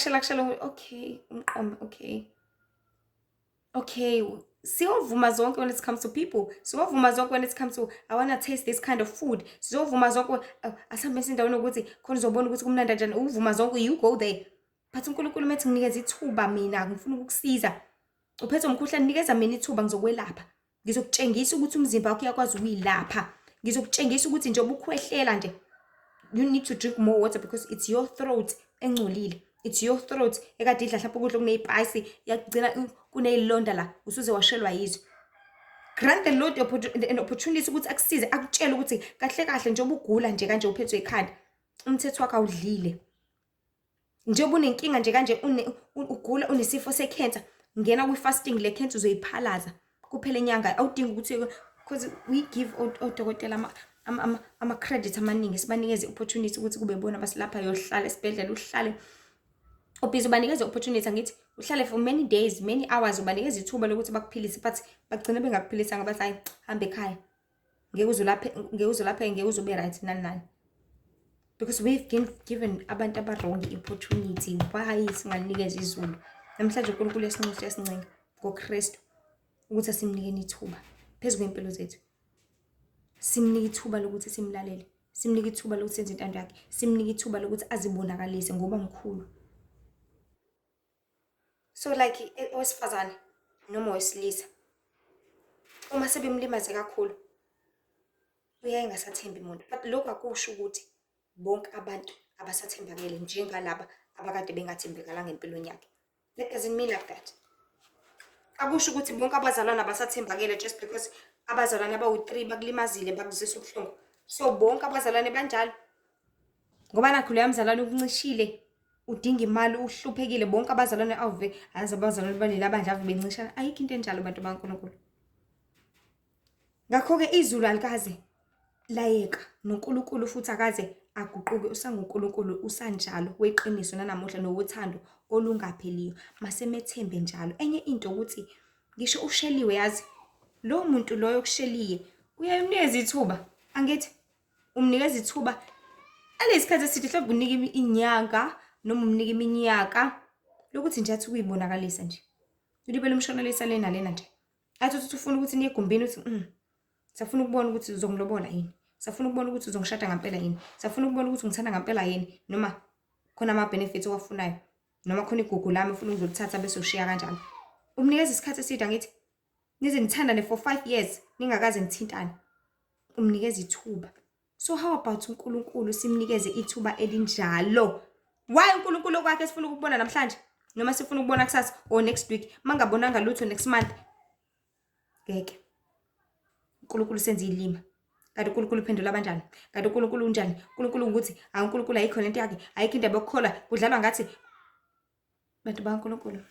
okay umqondo okay. Okay, siyovuma zonke when it comes to people. Siyovuma zonke when it comes to I want to taste this kind of food. Siyovuma zonke asambe endaweni ukuthi khona uzobona ukuthi kumnandi kanjani. Uvuma zonke you go there. But uNkulunkulu methi nginikeza ithuba mina ngifuna ukukusiza. Uphethe umkhuhlane nikeza mina ithuba ngizokwelapha. Ngizokutshengisa ukuthi umzimba wakho uyakwazi ukuyilapha. Ngizokutshengisa ukuthi nje obukhwehlela nje you need to drink more water because it's your throat engcolile. It's your throat ekade idla hlapha ukudla kuneyipayisi yakugcina kuneyilonda la usuze washelwa yizwe. Grant the Lord an opportunity ukuthi akusize akutshela ukuthi kahle kahle nje obugula nje kanje uphethwe ikhanda umthetho wakhe awudlile. Njengoba unenkinga nje kanje ugula unesifo secancer ngena kwi-fasting le cancer uzoyiphalaza kuphela inyanga awudingi ukuthi because we give odokotela ama credit amaningi sibanikeze opportunity ukuthi kube bona basilapha yohlala esibhedlela uhlale obhizi ubanikeza opportunity angithi uhlale for many days many hours ubanikeza ithuba lokuthi bakuphilise but bagcina bengakuphilisa ngabathi hayi hamba ekhaya ngeke uzolapha ngeke uzobe right nani because we've given abantu aba-wrong opportunity. Why singanikeza izulu namhlanje uNkulunkulu esincenga ngoKristu ukuthi asimnikeni ithuba phezu kwempilo zethu. simnike ithuba lokuthi simlalele, simnike ithuba lokuthi senze intando yakhe, simnike ithuba lokuthi azibonakalise ngoba mkhulu. So like owesifazane noma owesilisa uma sebemlimaze kakhulu uyaye engasathembi umuntu, but lokhu akusho ukuthi bonke abantu abasathembakele njengalaba abakade bengathembekalanga empilweni yakhe. That doesn't mean like that. Akusho ukuthi bonke abazalwane abasathembakele just because abazalwane abawu-3 bakulimazile bakuzisa ubuhlungu. So bonke abazalwane banjalo. Ngoba nakho loya mzalwane ukuncishile, udinga imali, uhluphekile, bonke abazalwane awuve azi abazalwane baleli abandla ave bencishana. Ayikho into enjalo bantu bakaNkulunkulu. Ngakho-ke izulu alikaze layeka noNkulunkulu futhi akaze aguquke, usanguNkulunkulu, usanjalo weqiniso nanamuhla nowothando olungapheliyo. Masemethembe njalo. Enye into ukuthi ngisho usheliwe yazi lo muntu loyo okusheliye uyayimnikeza ithuba. Angithi umnikeza ithuba alesikhathi esithi mhlawumbe unika inyanga noma umnika iminyaka lokuthi nje athi ukuyibonakalisa nje. Ulibele umshonalisa lena nje. Athi uthi ufuna ukuthi niye egumbini uthi safuna ukubona ukuthi uzongilobola yini. Safuna ukubona ukuthi uzongishada ngempela yini. Safuna ukubona ukuthi ungithanda ngempela yini noma khona ama benefits owafunayo noma khona igugu lami ufuna ukuzolithatha bese ushiya kanjalo. Umnikeza isikhathi eside angithi nize nithandane for 5 years ningakaze nithintane. Umnikeza ithuba. So how about uNkulunkulu simnikeze ithuba elinjalo? Why uNkulunkulu kwakhe sifuna ukubona namhlanje noma sifuna ukubona kusasa or next week mangabonanga lutho next month? Ngeke. uNkulunkulu senza ilima. Kanti uNkulunkulu uphendula kanjani? Kanti uNkulunkulu unjani? uNkulunkulu ukuthi uNkulunkulu ayikho lento yakhe, ayikho indaba yokukholwa, kudlalwa ngathi bantu bakaNkulunkulu.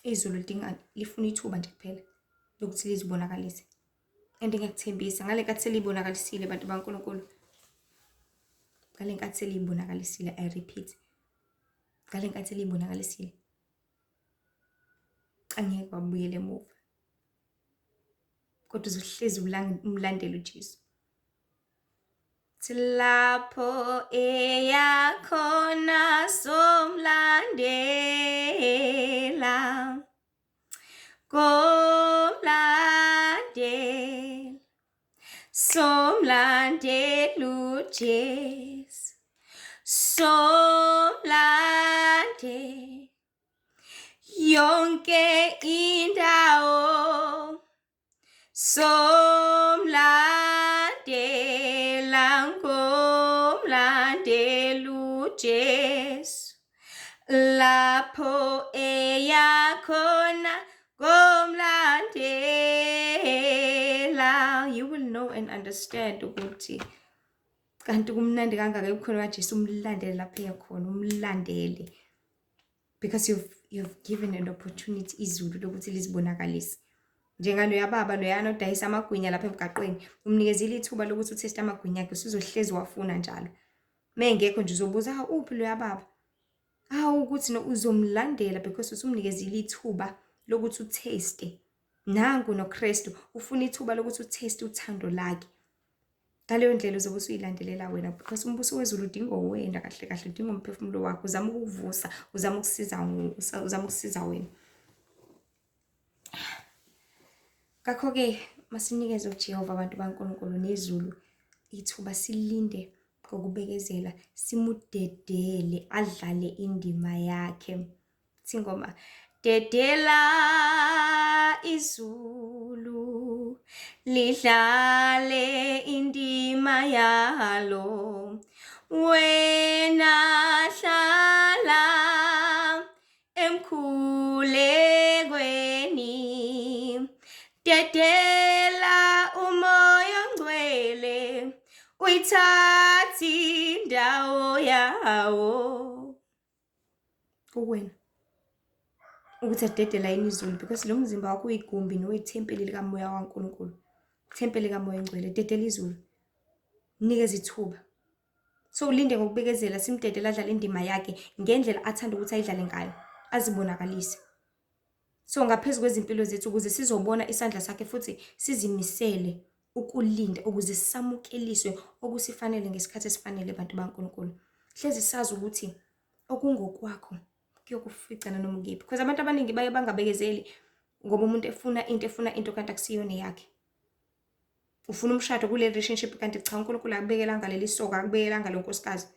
Izulu lidinga lifuna ithuba nje kuphela lokuthi lizibonakalise. And ngiyakuthembisa ngale nkathi selibonakalisile bantu bakaNkulunkulu. Ngale nkathi selibonakalisile, I repeat. Ngale nkathi selibonakalisile. Angeke wabuyele emuva. Kodwa uzohlezi umlandela uJesu. Lapho eya khona somlandela. Komlandela. Somlandela uJesu. Somlandela. Yonke indawo somlandela ngomlandela uJesu lapho eya khona ngomlandela. You will know and understand ukuthi kanti kumnandi kangaka ukukhona kaJesu umlandele lapho eyakhona, umlandele. Because you've given an opportunity izulu lokuthi lizibonakalise. Njengalo yababa loyana odayisa amagwinya lapha emgaqweni, umnikezile ithuba lokuthi utheste amagwinya akhe, usizohlezi wafuna njalo. Mengekho nje uzobuza uphi lo yababa? Ukuthi no uzomlandela because usumnikezile ithuba lokuthi utheste. Nangu noKristu ufuna ithuba lokuthi utheste uthando lakhe. Ngaleyo ndlela uzobe usuyilandelela wena because umbuso wezulu udinga wena kahle kahle, udinga umphefumulo wakho, uzama ukuvusa, uzama ukusiza wena. Ngakho-ke masinikeze uJehova abantu bakaNkulunkulu nezulu ithuba, silinde ngokubekezela, simudedele adlale indima yakhe. Singoma dedela izulu lidlale indima yalo, wena hlala emkhulekweni, dedela umoya ongcwele uyithathi indawo yawo. Kuwena ukuthi adedela yini izulu because lo mzimba wakho uyigumbi noyithempeli likamoya waNkulunkulu, ithempeli likamoya ongcwele. Dedela izulu, mnikeze ithuba. So ulinde ngokubekezela, simdedela adlale indima yakhe ngendlela athanda ukuthi ayidlale ngayo, azibonakalise. So ngaphezulu kwezimpilo zethu ukuze sizobona isandla sakhe futhi sizimisele ukulinda ukuze sisamukeliswe okusifanele ngesikhathi esifanele bantu bakaNkulunkulu. Hlezi sazi ukuthi okungokwakho kuyokuficana noma ukephi because abantu abaningi baye bangabekezeli ngoba umuntu efuna into kanti akusiyona yakhe. Ufuna umshado kule relationship kanti cha uNkulunkulu akubekelanga leli soka, akubekelanga lo nkosikazi.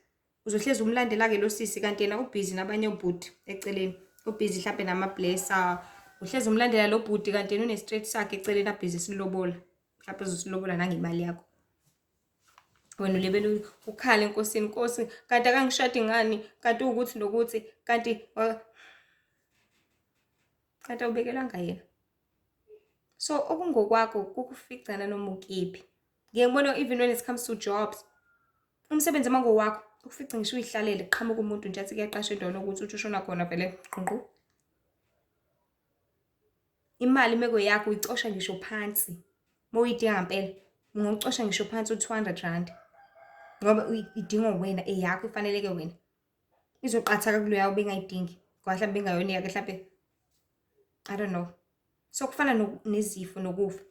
Uzohlezi umlandela-ke lo sisi kanti yena ubhizi nabanye obhuti eceleni. Ubhizi mhlampe nama-blesser. Uhlezi umlandela lo bhuti kanti yena une-straight sakhe eceleni abhizi silobola. Mhlampe uzosilobola nangemali yakho. Wena ulebele ukhala enkosini, Nkosi kanti akangishadi ngani, kanti ukuthi nokuthi, kanti awubekelanga yena. So okungokwakho kukuficana noma ukephi. Ngeke ngibone even when it comes to jobs. Umsebenzi amangowakho, ukufica ngisho uyihlalele qhamuka umuntu nje athi kuyaqasha endaweni ukuthi uthi ushona khona vele qunqu. Imali meko yakho uyicosha ngisho phansi. Mawuyidinga ngempela, ungawucosha ngisho phansi u200 ngoba idinga wena eyakho ifaneleke wena. Izoqhathaka kulo yawo bengayidingi. Ngoba mhlambe bengayona yakhe mhlambe I don't know. So kufana nezifo nokufa.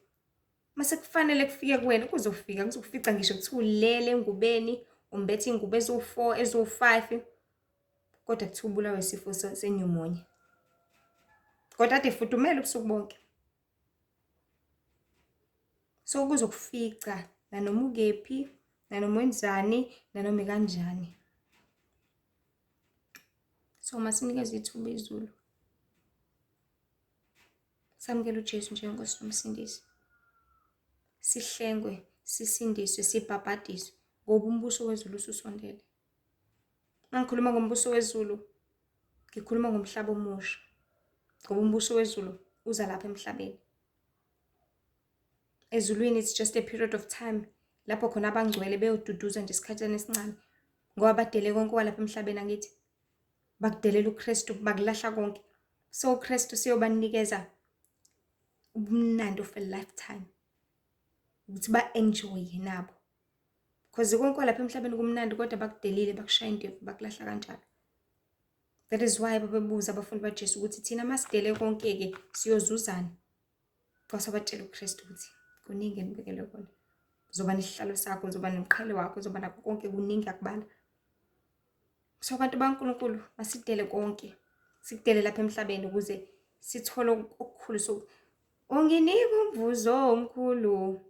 Mase kufanele kufike kuwena kuzofika kuzokufica ngisho kuthiwa ulele engubeni umbethe ingubo ezo4 ezo5 kodwa kuthiwa ubulawa isifo senyumonia. Kodwa ade futhumela ubusuku bonke. So kuzokufica nanoma ukephi, nanoma wenzani, nanoma kanjani. So masinikeze ithuba izulu. Samukela uJesu njengenkosi nomsindisi. Sihlengwe, sisindiswe, sibhabhadiswe ngoba umbuso wezulu ususondele. Mangikhuluma ngombuso wezulu, ngikhuluma ngomhlaba omusha. Ngoba umbuso wezulu uza lapha emhlabeni. Ezulwini it's just a period of time lapho khona abangcwele beyoduduza nje isikhathana esincane. Ngoba badele konke kwalapha emhlabeni angithi. Bakudelela uKristu, bakulahla konke. So uKristu siyobanikeza ubumnandi of a lifetime. Ukuthi ba-enjoy nabo. Because konke kwalapha emhlabeni kumnandi kodwa bakudelile bakushaya indiva bakulahla kanjalo. That is why babebuza abafundi baJesu ukuthi thina masidele konke-ke siyozuzana. Kwase batshela uKristu ukuthi kuningi enibekele kona. Uzoba nesihlalo sakho, uzoba nomqhele wakho, uzoba nakho konke kuningi akubala. So abantu baNkulunkulu masidele konke. Sikudele lapha emhlabeni ukuze sithole okukhulu so unginika umvuzo omkhulu.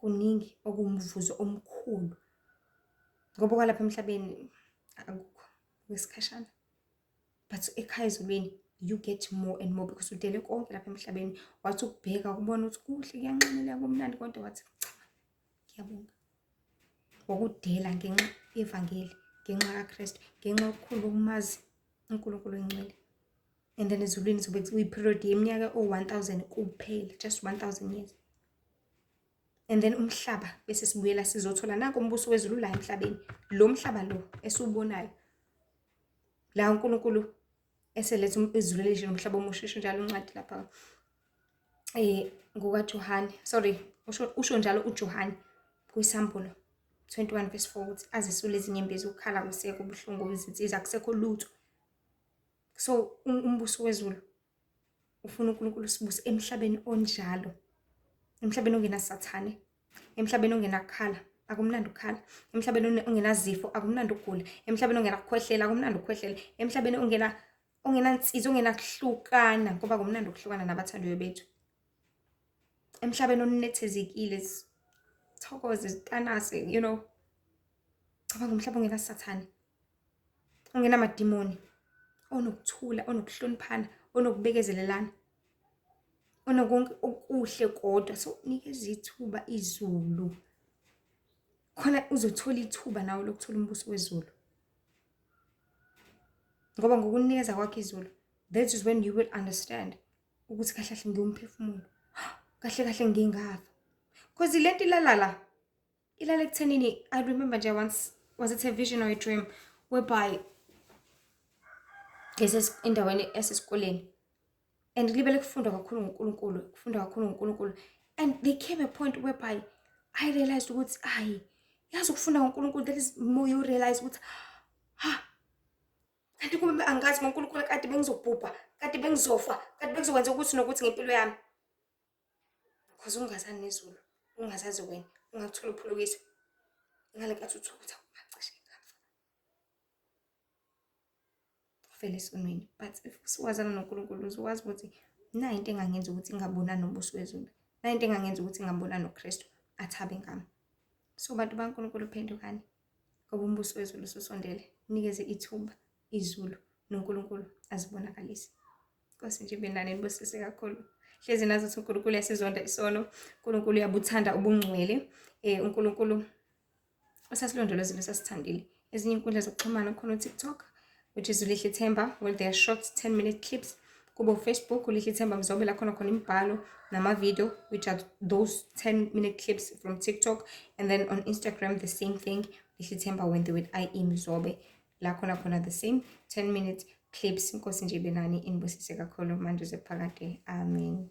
Kuningi okumvuzo omkhulu. Ngoba kwalapha emhlabeni akukho kwesikhashana. But ekhaya ezulwini you get more and more because udele konke lapha emhlabeni. Wathi ukubheka ukubona ukuthi kuhle kuyanqanelela kumnandi kodwa wathi cha ngiyabonga. Wakudela ngenxa evangeli, ngenxa kaKristu, ngenxa okukhulu ukumazi uNkulunkulu oyingcwele. And then ezulwini sobe kuyiperiod yeminyaka o1000 kuphela, just 1000 years. And then umhlaba bese sibuyela sizothola nanko umbuso wezulu la emhlabeni. Lo mhlaba lo esiubonayo. La uNkulunkulu eselethe izulu elisha nomhlaba omusha njalo uncwadi lapha ngokaJohane. Sorry, usho njalo uJohane kwisambulo 21 verse 4 ukuthi azisule izinyembezi ukukhala kusekho ubuhlungu izinsiza akusekho lutho. So umbuso wezulu ufuna uNkulunkulu sibuse emhlabeni onjalo. Emhlabeni ongena sathane, emhlabeni ongena kukhala, akumnandi ukukhala. Emhlabeni ongenazifo, akumnandi ukugula. Emhlabeni ongena kukhwehlela, akumnandi ukukhwehlela. Emhlabeni ongena nsizwa, ongena kuhlukana ngoba kumnandi ukuhlukana nabathandiwe bethu. Emhlabeni onethezekile, thokoze, zitanase, you know. Ngoba ngumhlaba ongena sathane. Ongena amadimoni, onokuthula, onokuhloniphana, onokubekezelelana. Onokonke okuhle kodwa so nikeza ithuba izulu. Khona uzothola ithuba nawe lokuthola umbuso wezulu. Ngoba ngokunikeza kwakho izulu, that is when you will understand ukuthi kahle kahle ngiyumphefumulo. Kahle kahle ngingafa. Because lento ilala ekuthenini I remember nje once was it a vision or a dream whereby endaweni esesikoleni. And libele kufunda kakhulu ngoNkulunkulu. And there came a point whereby I realized ukuthi yazi ukufunda ngoNkulunkulu, that is more you realize ukuthi kanti kube angazi ngoNkulunkulu kade bengizobhubha, kade bengizofa, kade bekuzokwenza ukuthi nokuthi ngempilo yami. Because ungazani nezulu, ungazazi wena, ungathola uphulukisa. Ngale kathi uthukutha ungacishe ngafa. Vele sonweni, but if uwazana noNkulunkulu uzowazi ukuthi nayo into engangenza ukuthi ngingabonani nombuso wezulu, nayo into engangenza ukuthi ngingabonani noKristu, athabe ngami. So bantu baNkulunkulu, phendukani, ngoba umbuso wezulu ususondele. Nikeze ithuba izulu noNkulunkulu azibonakalise. Nkosi nje benani nibusise kakhulu. Hlezi nazi ukuthi uNkulunkulu uyasizonda isono, uNkulunkulu uyabuthanda ubungcwele, uNkulunkulu usasilondolozile, usasithandile. Ezinye inkundla zokuxhumana khona uTikTok, which is Ulihle Themba, where there are short 10-minute clips. Kubo Facebook Ulihle Themba Mzobe, la khona imibhalo nama-video, which are those 10-minute clips from TikTok. And then on Instagram the same thing, Ulihle Themba Wente with IE Mzobe, la khona the same 10-minute clips. Nkosi nje benani inibusise kakhulu manje uze phakade. Amen.